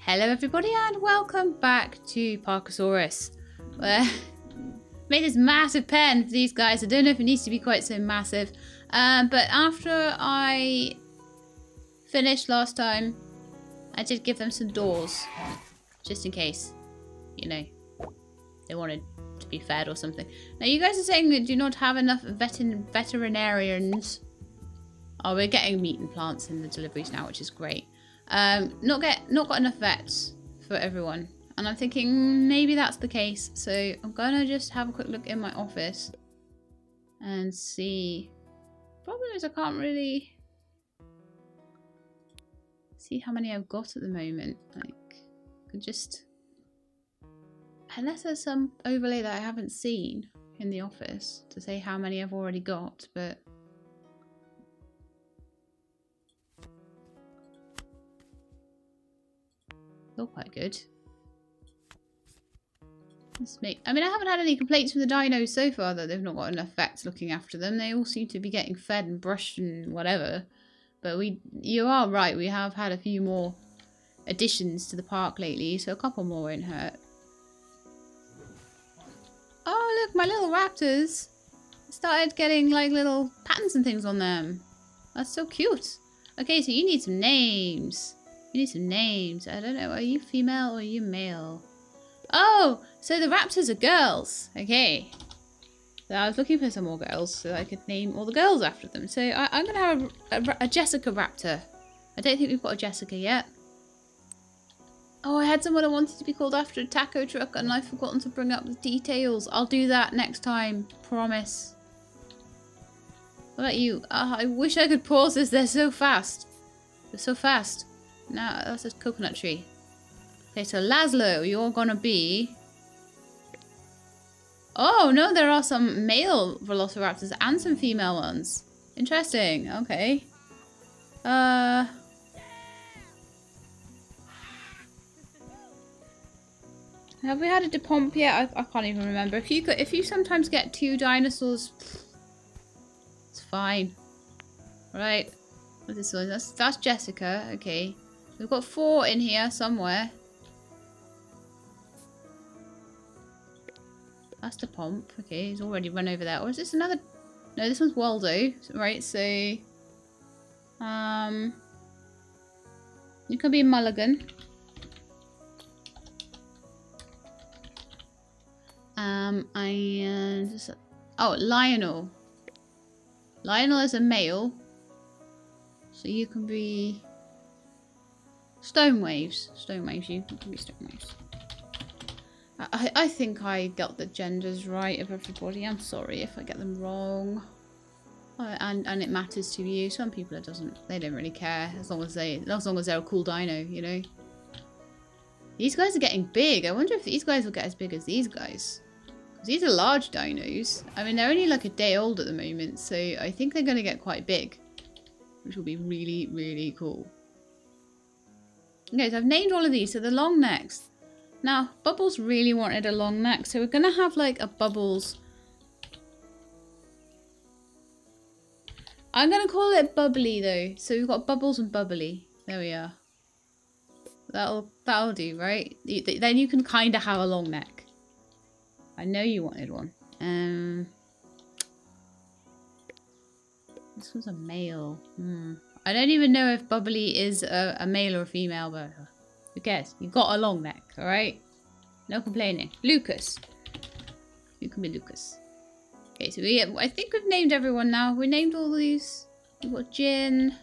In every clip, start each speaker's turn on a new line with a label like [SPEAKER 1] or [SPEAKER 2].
[SPEAKER 1] Hello everybody and welcome back to Parkasaurus. Made this massive pen for these guys. I don't know if it needs to be quite so massive. But after I finished last time, I did give them some doors. Just in case, you know, they wanted to be fed or something. Now you guys are saying that do not have enough veterinarians. Oh, we're getting meat and plants in the deliveries now, which is great. Not got enough vets for everyone, and I'm thinking maybe that's the case. So I'm gonna just have a quick look in my office and see. Problem is I can't really see how many I've got at the moment. Like, could just, unless there's some overlay that I haven't seen in the office to say how many I've already got, but. They're quite good. I mean, I haven't had any complaints from the dinos so far that they've not got enough vets looking after them. They all seem to be getting fed and brushed and whatever. But you are right, we have had a few more additions to the park lately, so a couple more won't hurt. Oh, look, my little raptors started getting like little patterns and things on them. That's so cute. Okay, so you need some names. You need some names. I don't know. Are you female or are you male? Oh, so the raptors are girls. Okay. So I was looking for some more girls so I could name all the girls after them. So I'm going to have a Jessica raptor. I don't think we've got a Jessica yet. Oh, I had someone that wanted to be called after a taco truck and I've forgotten to bring up the details. I'll do that next time. Promise. What about you? I wish I could pause this. They're so fast. They're so fast. No, that's a coconut tree. Okay, so Laszlo, you're gonna be... Oh, no, there are some male velociraptors and some female ones. Interesting, okay. Have we had a depomp yet? I can't even remember. If you sometimes get two dinosaurs, it's fine. Right. What's this one? That's Jessica, okay. We've got 4 in here somewhere. That's the pomp. Okay, he's already run over there. Or is this another? No, this one's Waldo. Right, so you can be Mulligan. Oh, Lionel. Lionel is a male. So you can be Stonewaves. Stonewaves, you can be Stonewaves. I think I got the genders right of everybody. I'm sorry if I get them wrong. And it matters to you. Some people it doesn't. They don't really care as long as they're a cool dino, you know. These guys are getting big. I wonder if these guys will get as big as these guys. Because these are large dinos. I mean, they're only like a day old at the moment, so I think they're going to get quite big. Which will be really, really cool. Okay, so I've named all of these. So the long necks. Now, Bubbles really wanted a long neck. So we're going to have like a Bubbles. I'm going to call it Bubbly though. So we've got Bubbles and Bubbly. There we are. That'll do, right? Then you can kind of have a long neck. I know you wanted one. This one's a male. I don't even know if Bubbly is a male or a female, but who cares? You got a long neck, alright? No complaining. Lucas. You can be Lucas. Okay, so I think we've named everyone now. We named all these. We've got Jin.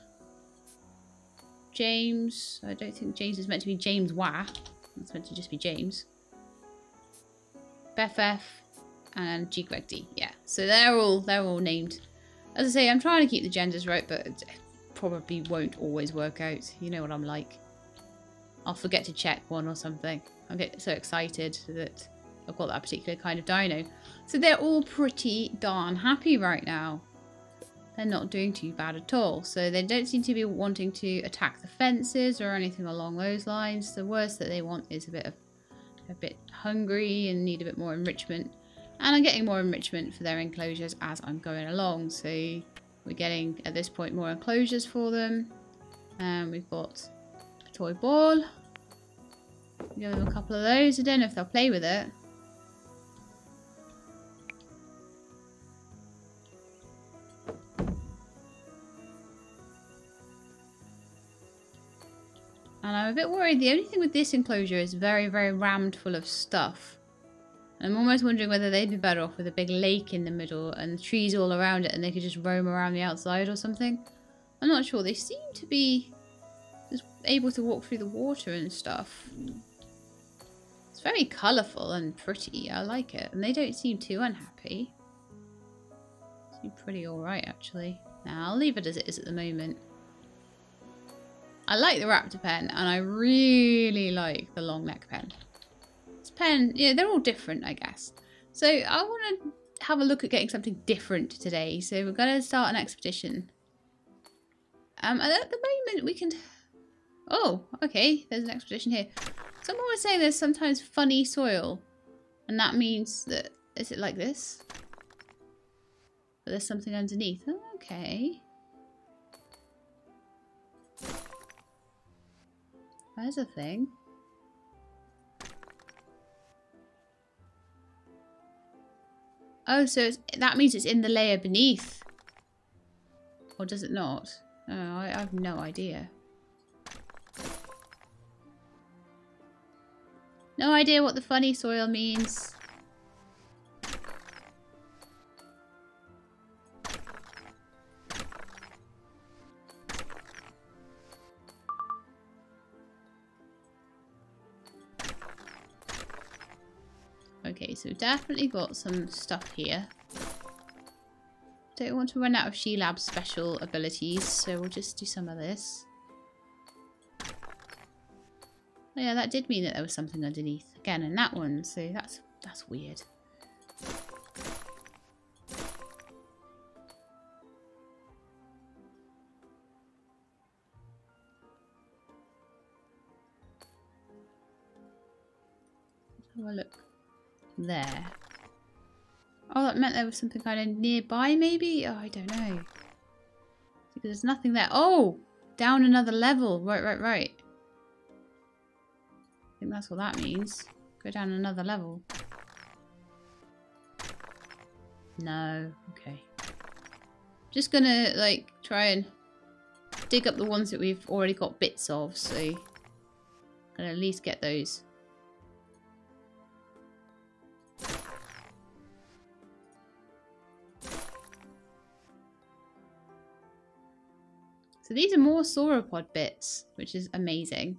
[SPEAKER 1] James. I don't think James is meant to be James Wah. It's meant to just be James. Beth and G. Greg D. Yeah, so they're all named. As I say, I'm trying to keep the genders right, but it probably won't always work out. You know what I'm like. I'll forget to check one or something. I get so excited that I've got that particular kind of dino. So they're all pretty darn happy right now. They're not doing too bad at all. So they don't seem to be wanting to attack the fences or anything along those lines. The worst that they want is a bit hungry and need a bit more enrichment. And I'm getting more enrichment for their enclosures as I'm going along. So we're getting, at this point, more enclosures for them. We've got a toy ball. Give them a couple of those. I don't know if they'll play with it. And I'm a bit worried. The only thing with this enclosure is very, very rammed full of stuff. I'm almost wondering whether they'd be better off with a big lake in the middle and trees all around it and they could just roam around the outside or something. I'm not sure. They seem to be just able to walk through the water and stuff. It's very colourful and pretty. I like it. And they don't seem too unhappy. Seem pretty alright, actually. Now, I'll leave it as it is at the moment. I like the raptor pen, and I really like the long neck pen. This pen, yeah, they're all different, I guess. So I want to have a look at getting something different today. So we're going to start an expedition. And at the moment we can... Oh, okay, there's an expedition here. Someone was saying there's sometimes funny soil. And that means that... Is it like this? But there's something underneath. Oh, okay. There's a thing. Oh, so that means it's in the layer beneath. Or does it not? Oh, I have no idea. No idea what the funny soil means. Okay, so we've definitely got some stuff here. Don't want to run out of She-Lab's special abilities, so we'll just do some of this. Oh yeah, that did mean that there was something underneath. Again, in that one, so that's weird. Let's have a look. There. Oh, that meant there was something kind of nearby, maybe? Oh, I don't know. Because there's nothing there. Oh! Down another level. Right. I think that's what that means. Go down another level. No. Okay. Just gonna, like, try and dig up the ones that we've already got bits of, so... Gonna at least get those. So these are more sauropod bits, which is amazing.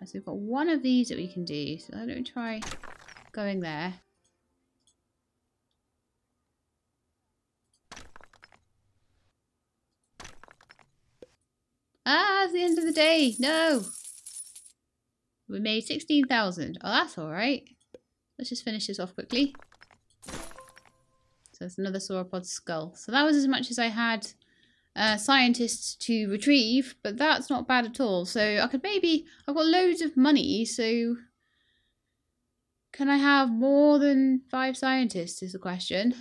[SPEAKER 1] So we've got one of these that we can do. So why don't we try going there. Ah, it's the end of the day. No. We made 16,000. Oh, that's all right. Let's just finish this off quickly. So there's another sauropod skull. So that was as much as I had scientists to retrieve, but that's not bad at all. So I could maybe... I've got loads of money, so... Can I have more than 5 scientists is the question.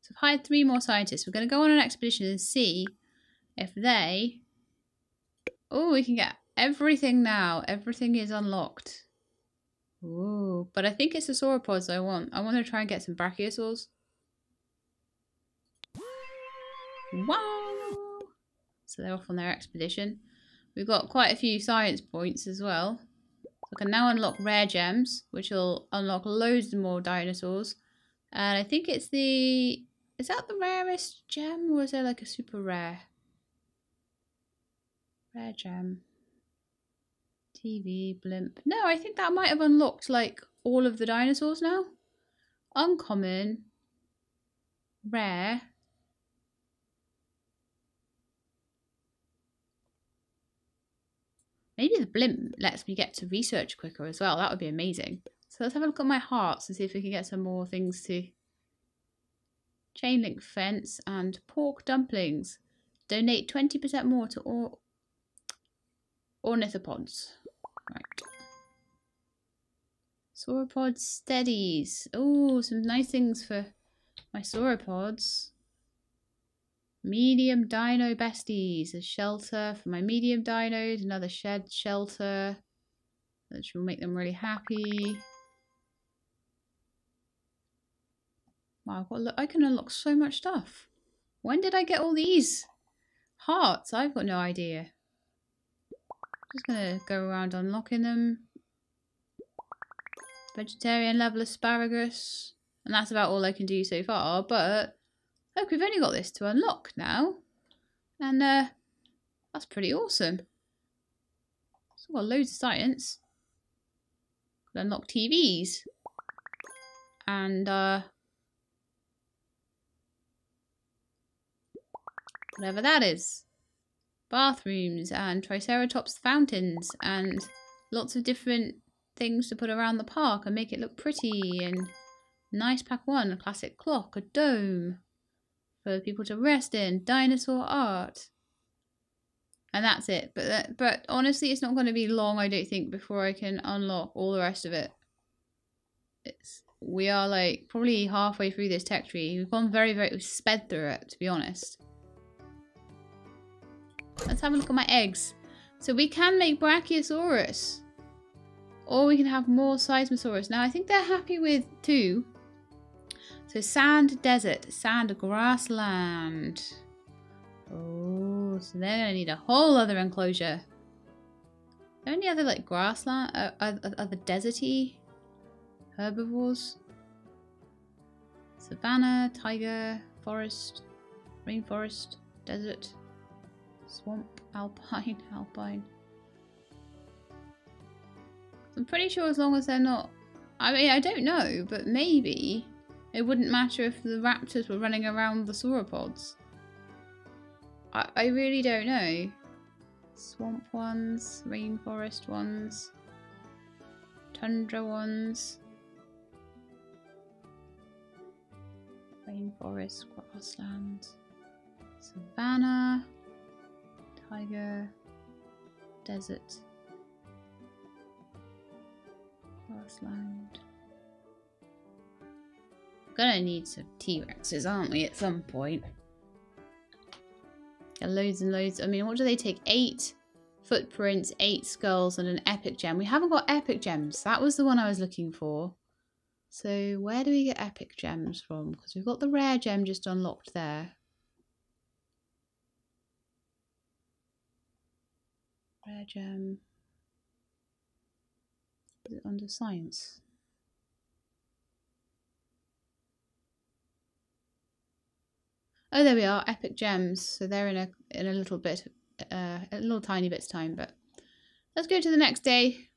[SPEAKER 1] So I've hired 3 more scientists. We're going to go on an expedition and see if they... Oh, we can get everything now. Everything is unlocked. Ooh, but I think it's the sauropods I want. I want to try and get some Brachiosaurs. Wow! So they're off on their expedition. We've got quite a few science points as well. So I can now unlock rare gems, which will unlock loads more dinosaurs. And I think it's the... Is that the rarest gem, or is there like a super rare? Rare gem. TV, blimp. No, I think that might have unlocked like all of the dinosaurs now. Uncommon. Rare. Maybe the blimp lets me get to research quicker as well. That would be amazing. So let's have a look at my hearts and see if we can get some more things to... Chain link fence and pork dumplings. Donate 20% more to ornithopods. Right. Sauropod steadies. Oh, some nice things for my sauropods. Medium dino besties. A shelter for my medium dinos. Another shelter. Which will make them really happy. Wow, I can unlock so much stuff. When did I get all these hearts? I've got no idea. Just gonna go around unlocking them. Vegetarian level asparagus. And that's about all I can do so far, but look, we've only got this to unlock now. And that's pretty awesome. Still got loads of science. Could unlock TVs. And whatever that is. Bathrooms and Triceratops fountains and lots of different things to put around the park and make it look pretty. And nice pack one, a classic clock, a dome for people to rest in, dinosaur art. And that's it. But honestly, it's not going to be long, I don't think, before I can unlock all the rest of it. We are like probably halfway through this tech tree. We've gone we've sped through it, to be honest. Let's have a look at my eggs. So we can make Brachiosaurus. Or we can have more Seismosaurus. Now I think they're happy with 2. So sand desert, sand grassland. Oh, so they're going to need a whole other enclosure. Are there any other like grassland, other deserty herbivores? Savannah, taiga, forest, rainforest, desert, swamp, alpine. I'm pretty sure as long as they're not... I mean, I don't know, but maybe it wouldn't matter if the raptors were running around the sauropods. I really don't know. Swamp ones, rainforest ones, tundra ones, rainforest, grassland, savannah, taiga, desert, grassland. Gonna need some T-Rexes, aren't we, at some point? Loads and loads. I mean, what do they take? 8 footprints, 8 skulls, and an epic gem. We haven't got epic gems. That was the one I was looking for. So where do we get epic gems from? Because we've got the rare gem just unlocked there. Rare gem. Is it under science? Oh, there we are, epic gems. So they're in a little bit, a little tiny bit's time. But let's go to the next day.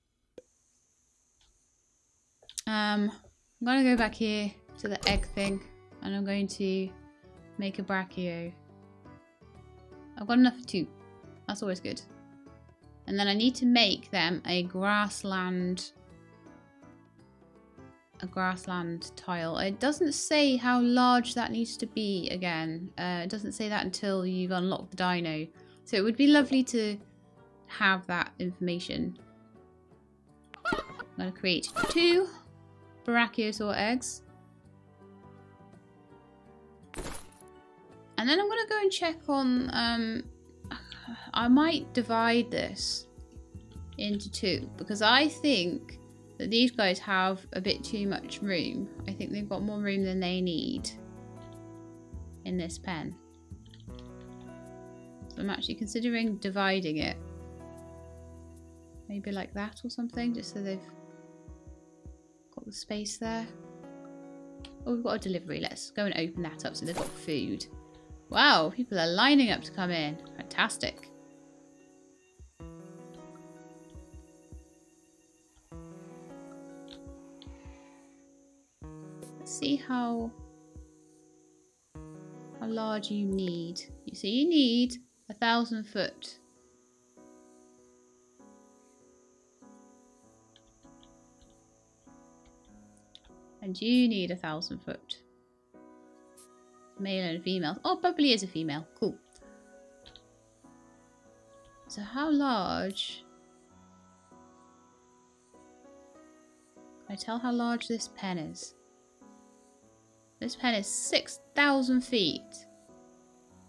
[SPEAKER 1] I'm gonna go back here to the egg thing, and I'm going to make a brachio. I've got enough for 2. That's always good. And then I need to make them a grassland tile. It doesn't say how large that needs to be again. It doesn't say that until you've unlocked the dino. So it would be lovely to have that information. I'm going to create 2 Brachiosaur eggs. And then I'm going to go and check on... I might divide this into 2 because I think that these guys have a bit too much room. I think they've got more room than they need in this pen. So I'm actually considering dividing it. Maybe like that or something, just so they've got the space there. Oh, we've got a delivery. Let's go and open that up so they've got food. Wow, people are lining up to come in. Fantastic. See how large you need. So you need 1,000 foot. And you need 1,000 foot. Male and female. Oh, Bubbly is a female. Cool. So how large? I tell how large this pen is. This pen is 6,000 feet.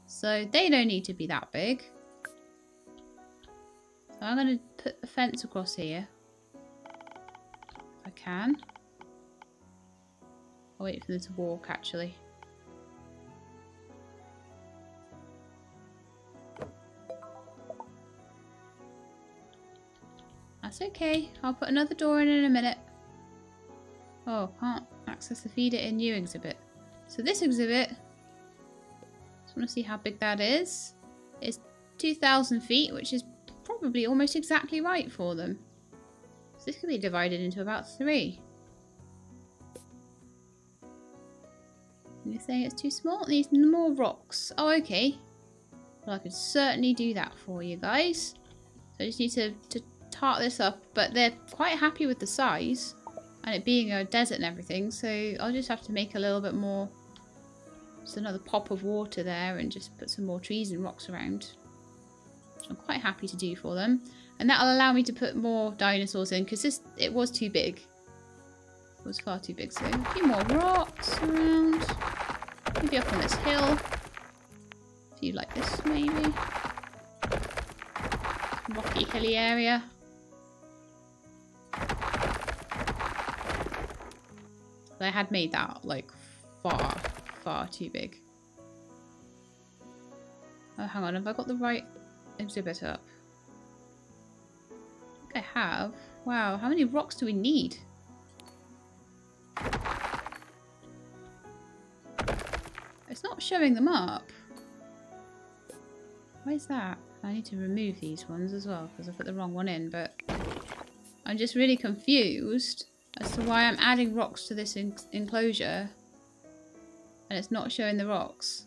[SPEAKER 1] So they don't need to be that big. So I'm going to put a fence across here. If I can. I'll wait for them to walk actually. That's okay. I'll put another door in a minute. Oh, can't access the feed it in new exhibit. So this exhibit, just want to see how big that is. It's 2,000 feet, which is probably almost exactly right for them. So this could be divided into about 3. And you're saying it's too small? It needs more rocks. Oh, okay. Well, I could certainly do that for you guys. So I just need to tart this up, but they're quite happy with the size and it being a desert and everything, so I'll just have to make a little bit more, just another pop of water there and just put some more trees and rocks around. I'm quite happy to do for them, and that'll allow me to put more dinosaurs in because it was too big. It was far too big, so a few more rocks around, maybe up on this hill, a few like this maybe, rocky hilly area. I had made that like far too big. Oh, hang on, have I got the right exhibit up? I think I have. Wow, how many rocks do we need? It's not showing them up. Why is that? I need to remove these ones as well because I put the wrong one in, but I'm just really confused as to why I'm adding rocks to this enclosure and it's not showing the rocks.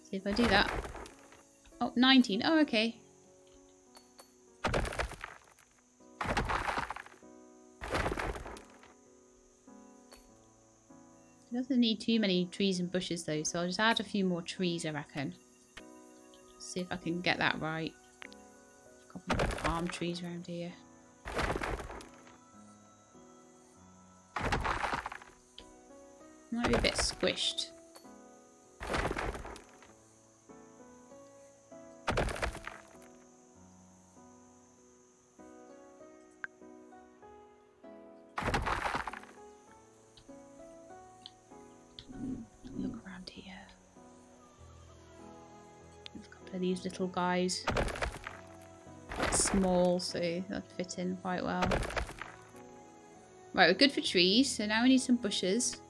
[SPEAKER 1] See if I do that. Oh, 19. Oh, okay. It doesn't need too many trees and bushes though, so I'll just add a few more trees, I reckon. See if I can get that right. A couple more palm trees around here. Might be a bit squished. Look around here. There's a couple of these little guys. Quite small, so they'll fit in quite well. Right, we're good for trees, so now we need some bushes.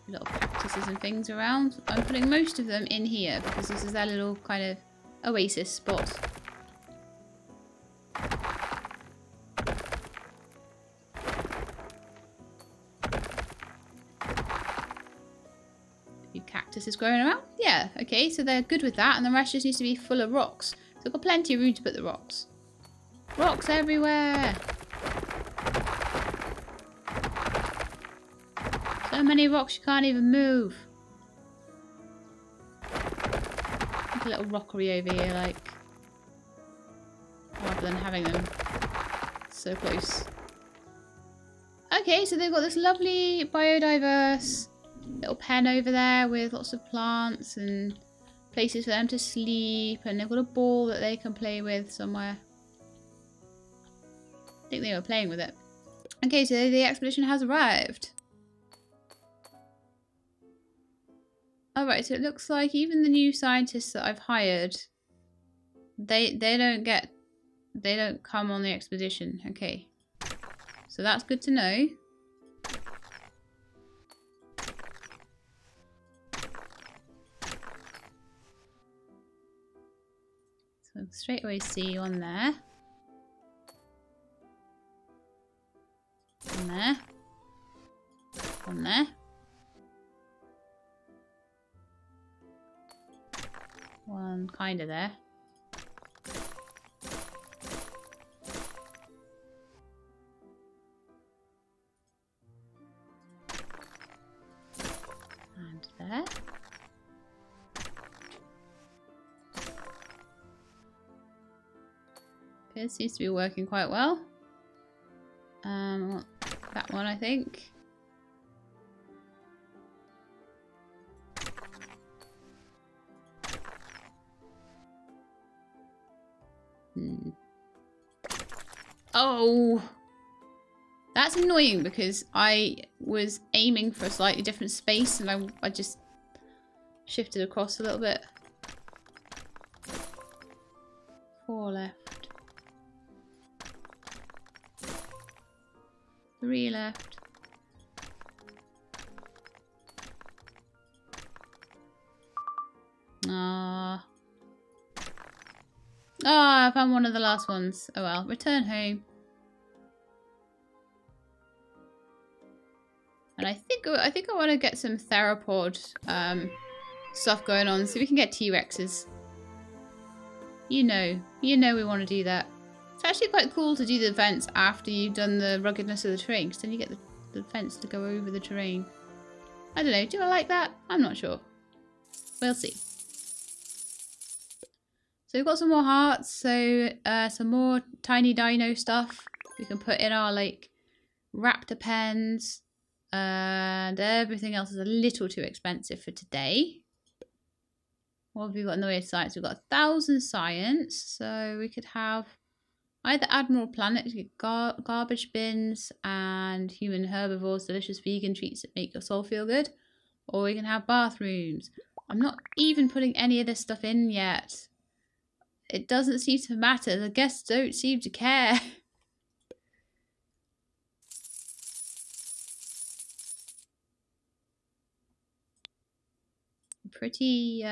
[SPEAKER 1] Little cactuses and things around. I'm putting most of them in here because this is their little kind of oasis spot. A few cactuses growing around. Yeah, okay, so they're good with that, and the rest just needs to be full of rocks. So I've got plenty of room to put the rocks. Rocks everywhere! So many rocks you can't even move. Like a little rockery over here, like, rather than having them so close. Okay, so they've got this lovely biodiverse little pen over there with lots of plants and places for them to sleep, and they've got a ball that they can play with somewhere. I think they were playing with it. Okay, so the expedition has arrived. Alright, so it looks like even the new scientists that I've hired, they don't come on the expedition. Okay. So that's good to know. So straight away see you on there. On there. On there. One kind of there. And there. Okay, it seems to be working quite well. That one, I think. Oh! That's annoying because I was aiming for a slightly different space and I just shifted across a little bit. 4 left. 3 left. Ah. Ah, I found one of the last ones. Oh well. Return home. And I think I want to get some theropod stuff going on so we can get T-Rexes. You know we want to do that. It's actually quite cool to do the vents after you've done the ruggedness of the terrain, because then you get the fence to go over the terrain. I don't know, do I like that? I'm not sure. We'll see. So we've got some more hearts, so some more tiny dino stuff we can put in our like raptor pens. And everything else is a little too expensive for today. What have we got in the way of science? We've got 1,000 science. So we could have either Admiral Planet, garbage bins, and human herbivores, delicious vegan treats that make your soul feel good. Or we can have bathrooms. I'm not even putting any of this stuff in yet. It doesn't seem to matter. The guests don't seem to care. Pretty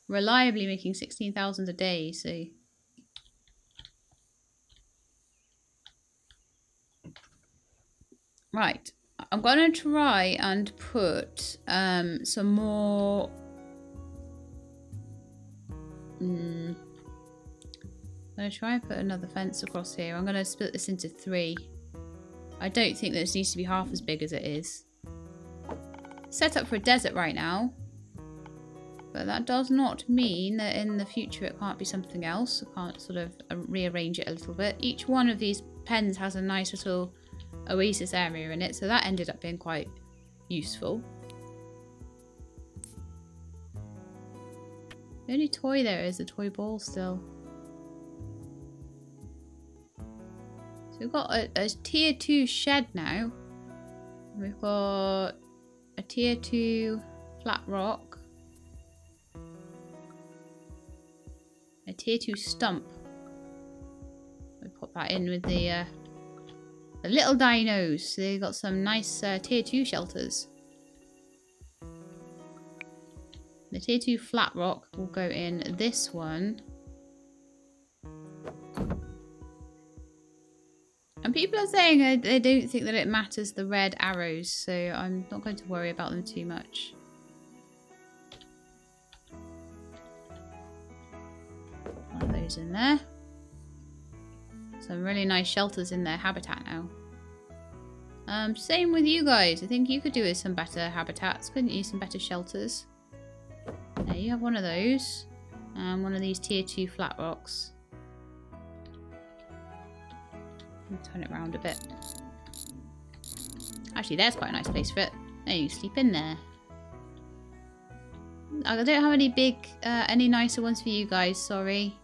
[SPEAKER 1] reliably making 16,000 a day, so right, I'm gonna try and put some more I'm gonna try and put another fence across here. I'm gonna split this into 3. I don't think this needs to be half as big as it is. Set up for a desert right now. But that does not mean that in the future it can't be something else. I can't sort of rearrange it a little bit. Each one of these pens has a nice little oasis area in it, so that ended up being quite useful. The only toy there is a toy ball still. So we've got a tier 2 shed now. We've got a tier 2 flat rock. A tier 2 stump. We put that in with the little dinos. So they got some nice tier 2 shelters. The tier 2 flat rock will go in this one. And people are saying they don't think that it matters the red arrows, so I'm not going to worry about them too much. One of those in there. Some really nice shelters in their habitat now. Same with you guys. I think you could do with some better habitats, couldn't you? Some better shelters. There, you have one of those. And one of these tier 2 flat rocks. I'll turn it around a bit. Actually, there's quite a nice place for it. There, you sleep in there. I don't have any big, any nicer ones for you guys, sorry.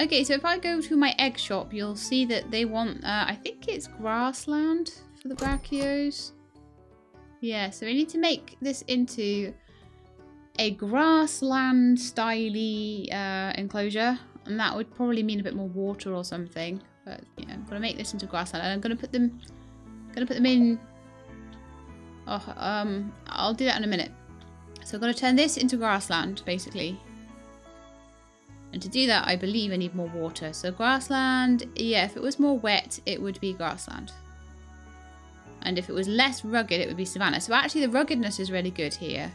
[SPEAKER 1] Okay, so if I go to my egg shop, you'll see that they want, I think it's grassland for the Brachios. Yeah, so we need to make this into a grassland styley enclosure. And that would probably mean a bit more water or something. But yeah, I'm gonna make this into grassland, and I'm gonna put them in. Oh, I'll do that in a minute. So I'm gonna turn this into grassland, basically. And to do that, I believe I need more water. So grassland, yeah, if it was more wet, it would be grassland. And if it was less rugged, it would be savanna. So actually the ruggedness is really good here.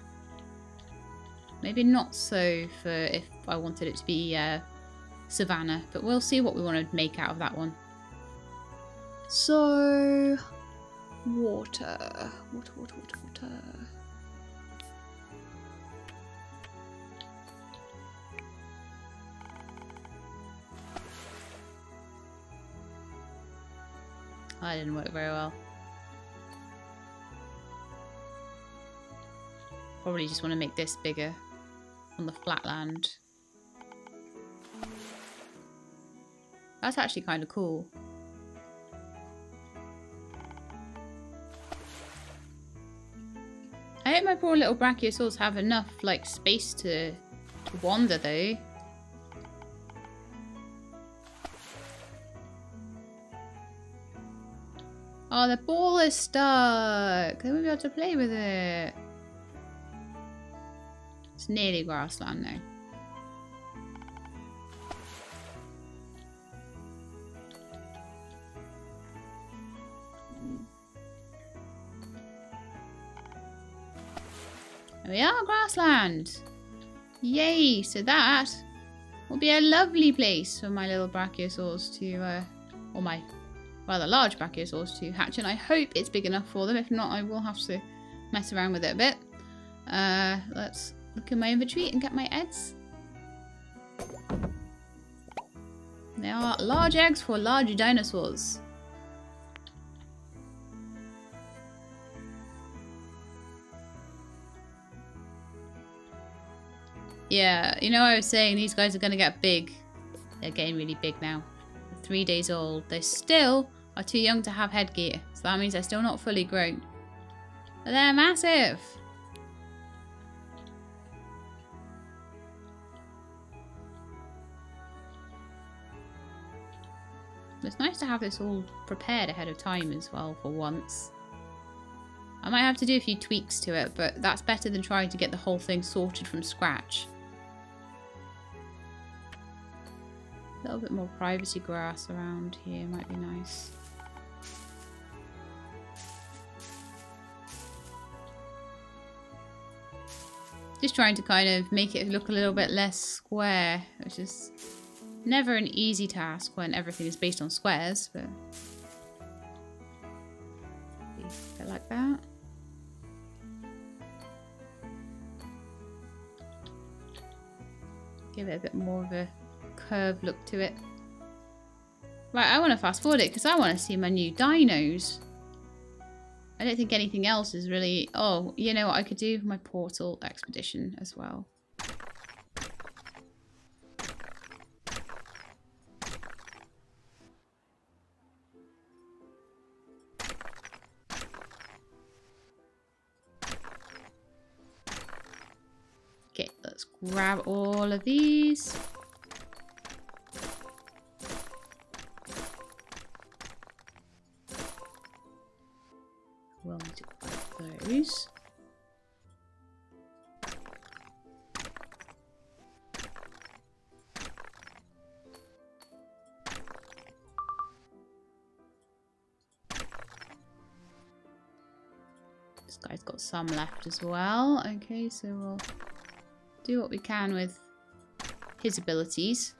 [SPEAKER 1] Maybe not so for if I wanted it to be savanna, but we'll see what we want to make out of that one. So Water. Water, water, water, water. Oh, that didn't work very well. Probably just want to make this bigger on the flat land. That's actually kind of cool. I hope my poor little Brachiosaurs have enough like space to wander though. Oh, the ball is stuck. They won't be able to play with it. It's nearly grassland now. There we are, grassland. Yay! So that will be a lovely place for my little Brachiosaurs to, or my rather large Brachiosaurs to hatch, and I hope it's big enough for them. If not, I will have to mess around with it a bit. Let's look in my inventory and get my eggs. They are large eggs for large dinosaurs. Yeah, you know, I was saying these guys are going to get big. They're getting really big now. They're 3 days old. They still are too young to have headgear. So that means they're still not fully grown. But they're massive. It's nice to have this all prepared ahead of time as well for once. I might have to do a few tweaks to it, but that's better than trying to get the whole thing sorted from scratch. A little bit more privacy grass around here might be nice. Just trying to kind of make it look a little bit less square, which is never an easy task when everything is based on squares, but a bit like that. Give it a bit more of a curved look to it. Right, I want to fast forward it because I want to see my new dinos. I don't think anything else is really... Oh, you know what I could do? My portal expedition as well. Okay, let's grab all of these. We'll need to grab those. This guy's got some left as well. Okay, so we'll do what we can with his abilities.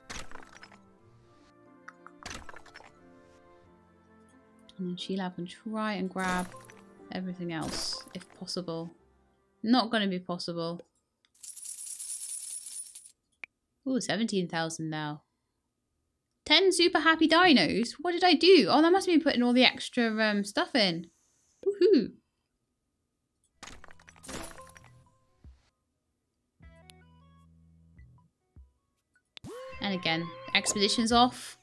[SPEAKER 1] And then Sheila can try and grab everything else, if possible. Not going to be possible. Ooh, 17,000 now. 10 super happy dinos? What did I do? Oh, that must have been putting all the extra stuff in. Woohoo! And again, expedition's off.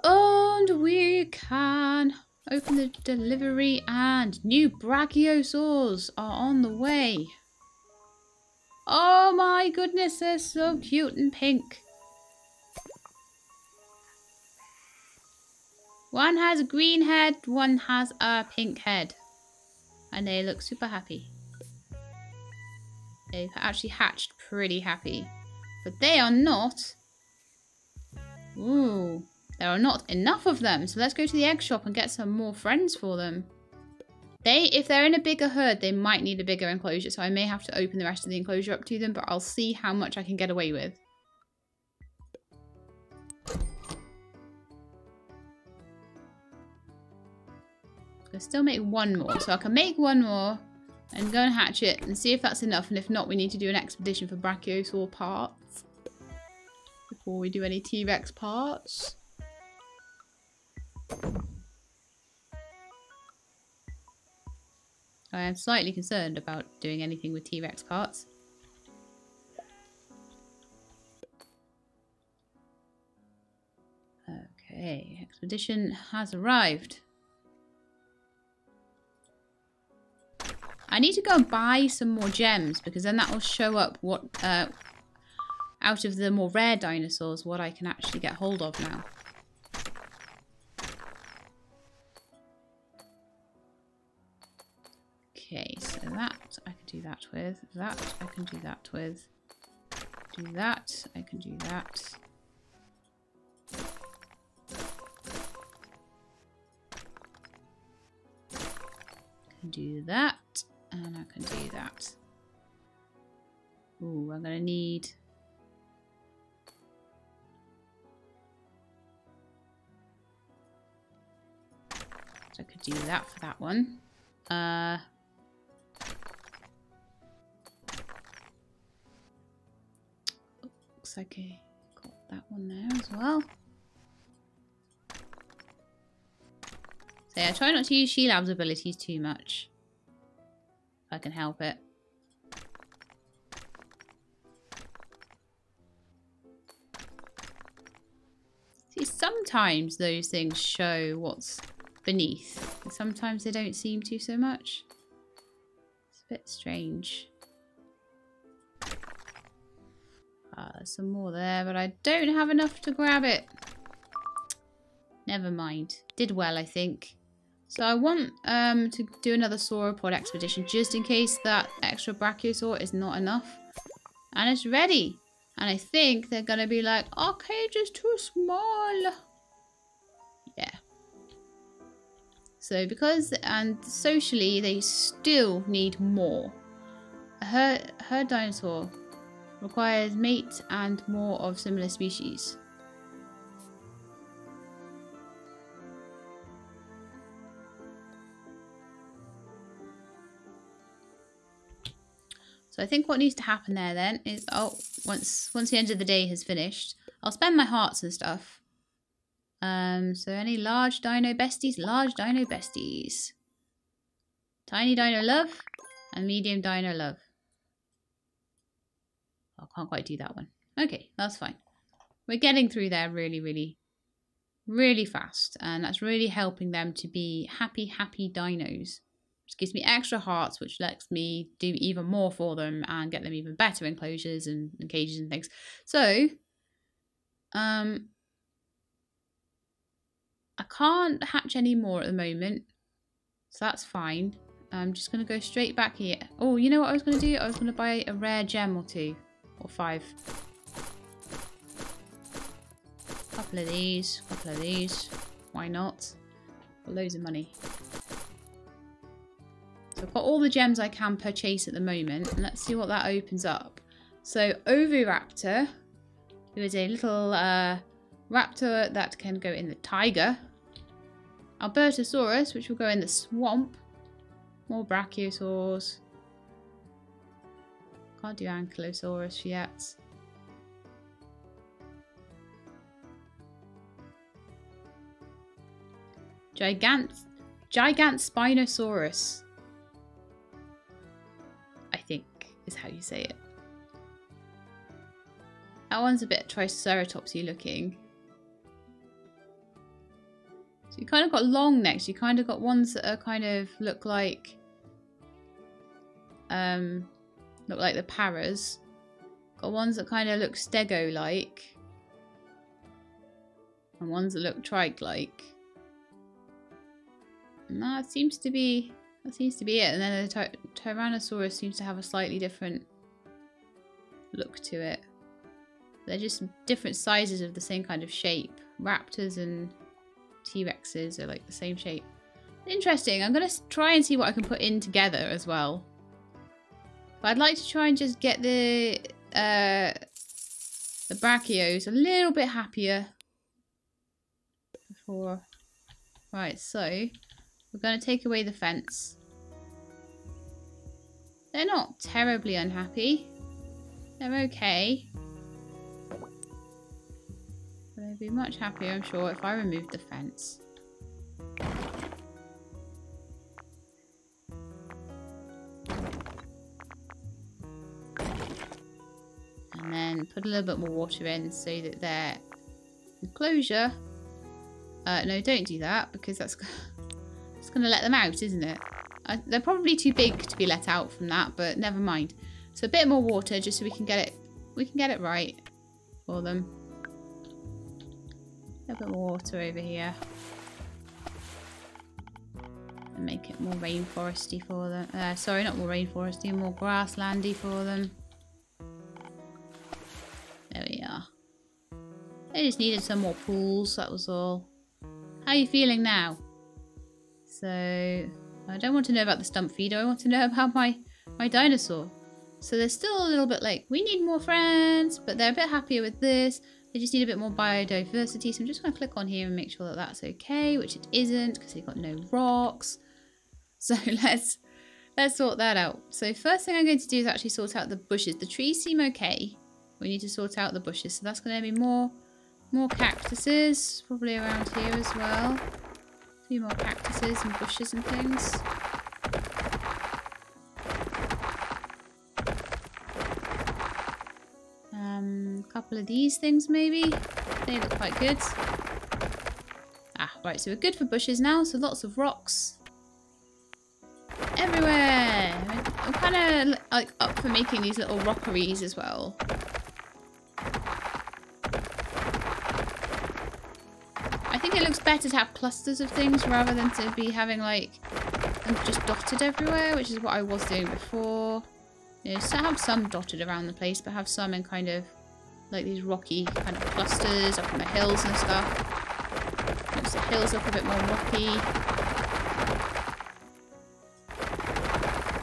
[SPEAKER 1] And we can open the delivery and new Brachiosaurs are on the way. Oh my goodness, they're so cute and pink. One has a green head, one has a pink head. And they look super happy. They've actually hatched pretty happy. But they are not... Ooh. There are not enough of them, so let's go to the egg shop and get some more friends for them. If they're in a bigger herd, they might need a bigger enclosure, so I may have to open the rest of the enclosure up to them, but I'll see how much I can get away with. So I still make one more. So I can make one more and go and hatch it and see if that's enough. And if not, we need to do an expedition for Brachiosaur parts before we do any T-Rex parts. I am slightly concerned about doing anything with T-Rex parts. Okay, expedition has arrived. I need to go and buy some more gems because then that will show up what out of the more rare dinosaurs what I can actually get hold of now. Okay, so that I can do that with. That I can do that with. Do that, I can do that. Can do that, and I can do that. Ooh, I'm gonna need... So I could do that for that one. Looks like I got that one there as well. So yeah, try not to use Sheilab's abilities too much. If I can help it. See, sometimes those things show what's beneath. And sometimes they don't seem to so much. It's a bit strange. There's some more there, but I don't have enough to grab it. Never mind. Did well, I think. So I want to do another sauropod expedition just in case that extra brachiosaur is not enough. And it's ready. And I think they're going to be like, our cage is too small. Yeah. So because, and socially, they still need more. Her dinosaur requires mate and more of similar species. So I think what needs to happen there then is, once the end of the day has finished, I'll spend my hearts and stuff. So any large dino besties? Large dino besties. Tiny dino love and medium dino love. I can't quite do that one. Okay, that's fine. We're getting through there really, really, really fast. And that's really helping them to be happy, happy dinos. Which gives me extra hearts, which lets me do even more for them and get them even better enclosures and cages and things. So, I can't hatch any more at the moment. So that's fine. I'm just going to go straight back here. Oh, you know what I was going to do? I was going to buy a rare gem or 2. Or 5. Couple of these. Why not? Got loads of money. So I've got all the gems I can purchase at the moment. And let's see what that opens up. So Oviraptor, who is a little raptor that can go in the taiga. Albertosaurus, which will go in the swamp. More Brachiosaurs. Can't do Ankylosaurus yet. Spinosaurus, I think is how you say it. That one's a bit Triceratopsy looking. So you kind of got long necks. You kind of got ones that are kind of look like the paras. Got ones that kind of look stego-like. And ones that look trike-like. And that seems to be it. And then the Tyrannosaurus seems to have a slightly different look to it. They're just different sizes of the same kind of shape. Raptors and T-Rexes are like the same shape. Interesting. I'm going to try and see what I can put in together as well. But I'd like to try and just get the Brachios a little bit happier before. Right, so We're going to take away the fence. They're not terribly unhappy. They're okay. But they'd be much happier, I'm sure, if I removed the fence. And then put a little bit more water in so that their enclosure... no, don't do that because that's going to let them out, isn't it? They're probably too big to be let out from that, but never mind. So a bit more water just so we can get it right for them. A bit more water over here. And make it more rainforesty for them. Sorry, not more rainforesty, more grasslandy for them. There we are. They just needed some more pools, that was all. How are you feeling now? So, I don't want to know about the stump feeder, I want to know about my dinosaur. So they're still a little bit like, we need more friends, but they're a bit happier with this. They just need a bit more biodiversity, so I'm just going to click on here and make sure that that's okay, which it isn't, because they've got no rocks. So let's sort that out. So first thing I'm going to do is actually sort out the bushes. The trees seem okay. We need to sort out the bushes, so that's going to be more cactuses, probably around here as well. A few more cactuses and bushes and things. A couple of these things maybe. They look quite good. Right, so we're good for bushes now, so lots of rocks. Everywhere! I'm kind of like up for making these little rockeries as well. I think it looks better to have clusters of things rather than to be having like them just dotted everywhere, which is what I was doing before. You know, so have some dotted around the place, but have some in kind of like these rocky kind of clusters up on the hills and stuff. Makes the hills look a bit more rocky.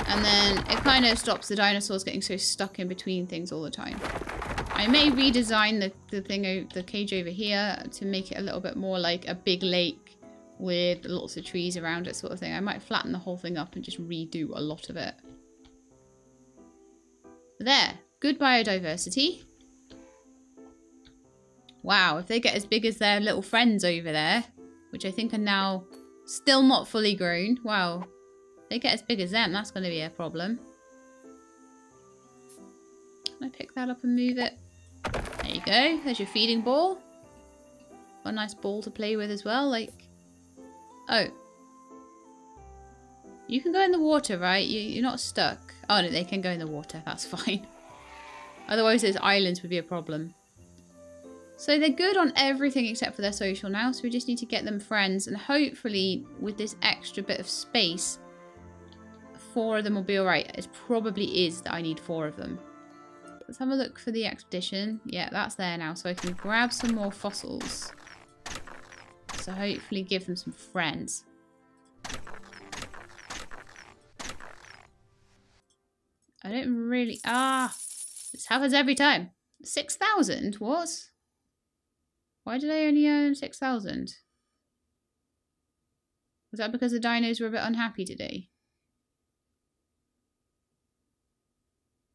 [SPEAKER 1] And then it kind of stops the dinosaurs getting so stuck in between things all the time. I may redesign the cage over here to make it a little bit more like a big lake with lots of trees around it sort of thing. I might flatten the whole thing up and just redo a lot of it. There, good biodiversity. Wow, if they get as big as their little friends over there, which I think are now still not fully grown. Wow, if they get as big as them, that's going to be a problem. Can I pick that up and move it? There you go, there's your feeding ball. Got a nice ball to play with as well, like... Oh. You can go in the water, right? You're not stuck. Oh no, they can go in the water, that's fine. Otherwise those islands would be a problem. So they're good on everything except for their social now, so we just need to get them friends, and hopefully with this extra bit of space, 4 of them will be alright. It probably is that I need 4 of them. Let's have a look for the expedition. Yeah, that's there now, so I can grab some more fossils. So hopefully give them some friends. I don't really... this happens every time. 6,000? What? Why did I only earn 6,000? Was that because the dinos were a bit unhappy today?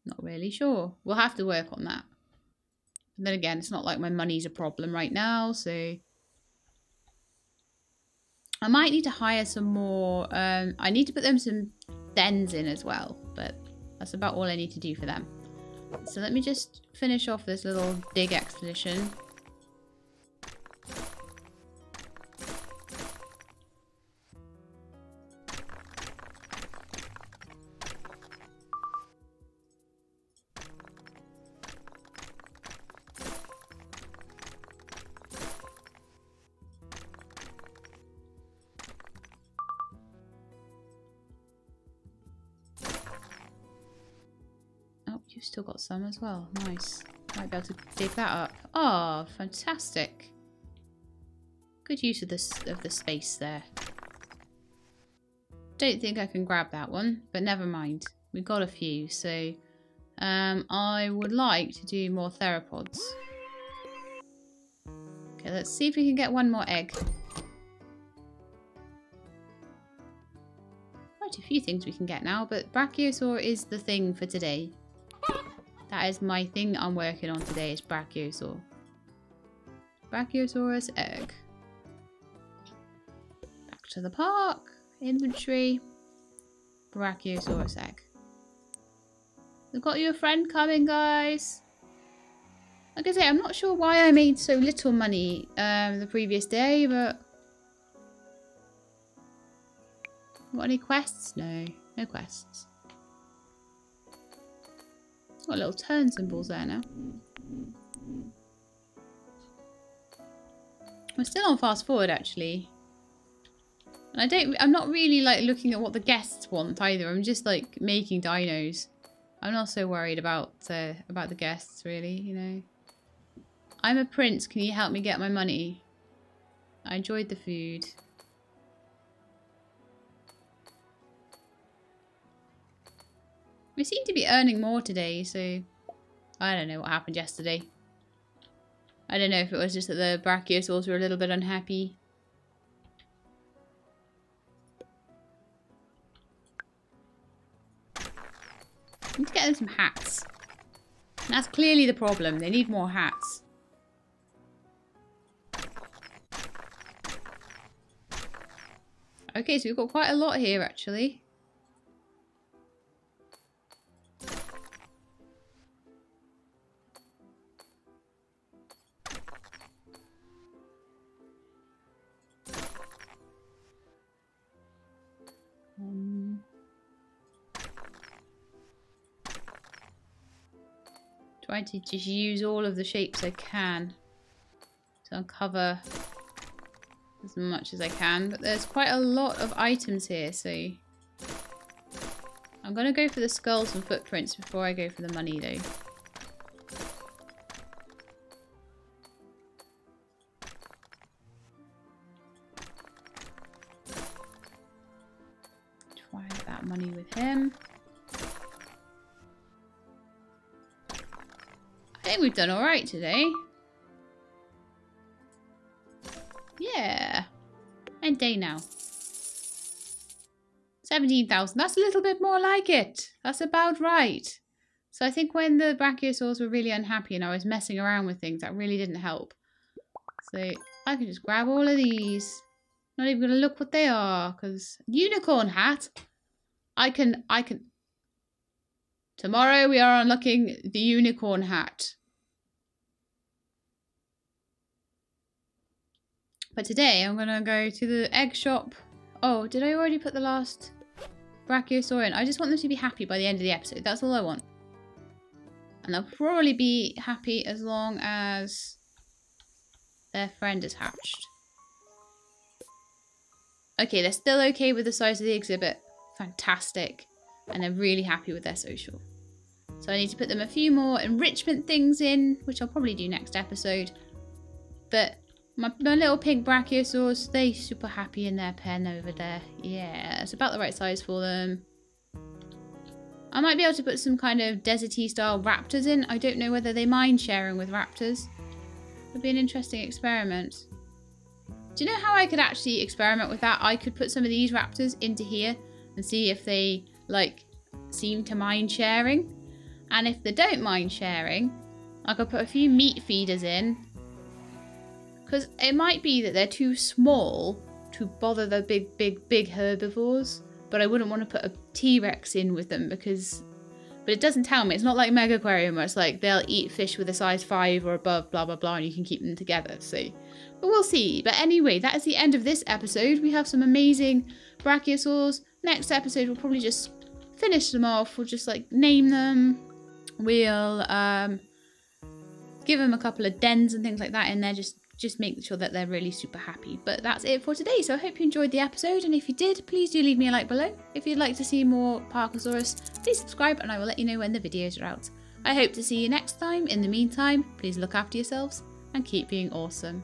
[SPEAKER 1] Not really sure. We'll have to work on that. And then again, it's not like my money's a problem right now, so... I might need to hire some more... I need to put them some dens in as well, but that's about all I need to do for them. So let me just finish off this little dig expedition. You've still got some as well. Nice. Might be able to dig that up. Oh, fantastic. Good use of the space there. Don't think I can grab that one, but never mind. We've got a few, so I would like to do more theropods. Okay, let's see if we can get one more egg. quite a few things we can get now, but Brachiosaur is the thing for today. That is my thing I'm working on today, is Brachiosaur. Brachiosaurus egg. Back to the park. Inventory. Brachiosaurus egg. We've got you a friend coming, guys. Like I say, I'm not sure why I made so little money the previous day, but... Got any quests? No. No quests. Got little turn symbols there now. We're still on fast forward, actually. And I'm not really like looking at what the guests want either. I'm just like making dinos. I'm not so worried about the guests, really, you know. I'm a prince. Can you help me get my money? I enjoyed the food. We seem to be earning more today, so I don't know what happened yesterday. I don't know if it was just that the Brachiosaurs were a little bit unhappy. I need to get them some hats. And that's clearly the problem. They need more hats. Okay, so we've got quite a lot here, actually. Trying to just use all of the shapes I can to uncover as much as I can, but there's quite a lot of items here, so I'm gonna go for the skulls and footprints before I go for the money, though. Try that money with him. I think we've done alright today. Yeah. And day now. 17,000. That's a little bit more like it. That's about right. So I think when the Brachiosaurs were really unhappy and I was messing around with things, that really didn't help. So I can just grab all of these. Not even going to look what they are, because unicorn hat. I can. Tomorrow we are unlocking the unicorn hat. But today I'm going to go to the egg shop. Oh, did I already put the last Brachiosaur in? I just want them to be happy by the end of the episode. That's all I want. And they'll probably be happy as long as their friend is hatched. Okay, they're still okay with the size of the exhibit. Fantastic. And they're really happy with their social. So I need to put them a few more enrichment things in, which I'll probably do next episode. But my little pink Brachiosaurs, they're super happy in their pen over there. Yeah, it's about the right size for them. I might be able to put some kind of deserty style raptors in. I don't know whether they mind sharing with raptors. Would be an interesting experiment. Do you know how I could actually experiment with that? I could put some of these raptors into here and see if they like seem to mind sharing. And if they don't mind sharing, I could put a few meat feeders in. Because it might be that they're too small to bother the big herbivores. But I wouldn't want to put a T-Rex in with them because... But it doesn't tell me. It's not like Mega Aquarium where it's like they'll eat fish with a size 5 or above, blah, blah, blah, and you can keep them together. So, but we'll see. But anyway, that is the end of this episode. We have some amazing Brachiosaurs. Next episode, we'll probably just finish them off. We'll just like name them. We'll give them a couple of dens and things like that in there. Just make sure that they're really super happy. But that's it for today. So I hope you enjoyed the episode. And if you did, please do leave me a like below. If you'd like to see more Parkasaurus, please subscribe and I will let you know when the videos are out. I hope to see you next time. In the meantime, please look after yourselves and keep being awesome.